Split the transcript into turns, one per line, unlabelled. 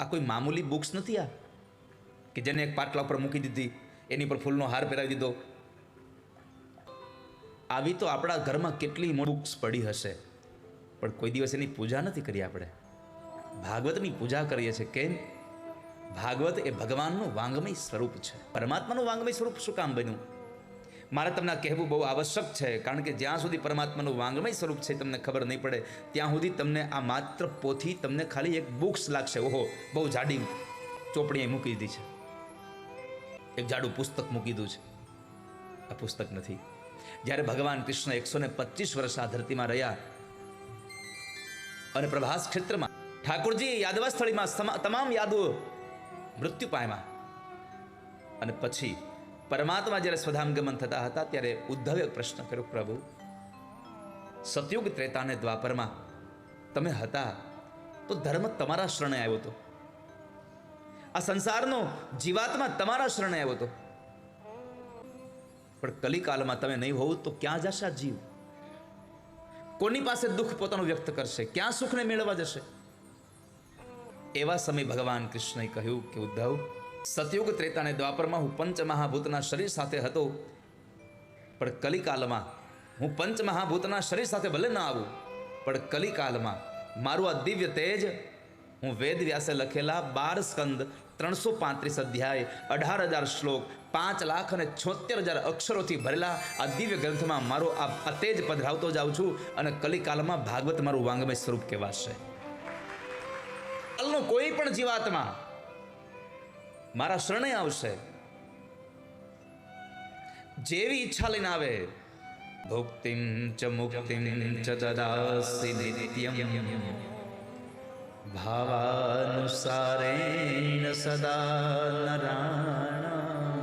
આ કોઈ મામૂલી બુક્સ નથી આ કે જેને એક પાટલા પર મૂકી દીધી, એની પર ફૂલનો હાર પહેરાવી દીધો. આવી તો આપણા ઘરમાં કેટલી બુક્સ પડી હશે, પણ કોઈ દિવસ એની પૂજા નથી કરી. આપણે ભાગવતની પૂજા કરીએ છીએ. કેમ? ભાગવત એ ભગવાનનું વાંગમય સ્વરૂપ છે. પરમાત્માનું વાંગમય સ્વરૂપ શું કામ બન્યું? મારે તમને કહેવું બહુ આવશ્યક છે, કારણ કે જ્યાં સુધી પરમાત્માનું વાંગમય સ્વરૂપ છે તમને ખબર નહીં પડે, ત્યાં સુધી તમને આ માત્ર પોથી તમને ખાલી એક બુક્સ લાગશે. ઓહો, બહુ જાડી ચોપડી મૂકી દીધી છે, એક જાડું પુસ્તક મૂકી દીધું છે. આ પુસ્તક નથી. જ્યારે ભગવાન કૃષ્ણ 125 વર્ષ આ ધરતીમાં રહ્યા અને પ્રભાસ ક્ષેત્રમાં ઠાકોરજી યાદવા સ્થળીમાં તમામ યાદવો મૃત્યુ પામ્યા, અને પછી પરમાત્મા જ્યારે સ્વધામગમન થતા હતા ત્યારે ઉદ્ધવે એક પ્રશ્ન કર્યો, પ્રભુ સતયુગ ત્રેતા અને દ્વાપરમાં તમે હતા તો ધર્મ તમારા શરણે આવ્યો હતો, આ સંસારનો જીવાત્મા તમારા શરણે આવ્યો હતો, પણ કલિકાલમાં તમે નહીં હોવ તો ક્યાં જશે આ જીવ? કોની પાસે દુઃખ પોતાનું વ્યક્ત કરશે? ક્યાં સુખને મેળવવા જશે? એવા સમય ભગવાન કૃષ્ણએ કહ્યું કે ઉદ્ધવ, સતયુગ ત્રેતા અને દ્વાપરમાં હું પંચમહાભૂતના શરીર સાથે હતો, પણ કલિકાલમાં હું પંચમહાભૂતના શરીર સાથે ભલે ન આવું, પણ કલિકાલમાં મારું આ દિવ્ય તેજ હું વેદ વ્યાસે લખેલા 12 સ્કંદ 335 અધ્યાય 18,000 શ્લોક 5,76,000 અક્ષરોથી ભરેલા આ દિવ્ય ગ્રંથમાં મારો આ તેજ પધરાવતો જાઉં છું, અને કલિકાલમાં ભાગવત મારું વાંગમય સ્વરૂપ કહેવાશે. કોઈ પણ જીવાત્મા મારા શરણે આવશે, જેવી ઈચ્છા લઈને આવે, ભુક્તિમ ચ મુક્તિમ ચ દદાસि નિત્યમ ભાવાનુસારેણ સદા નરા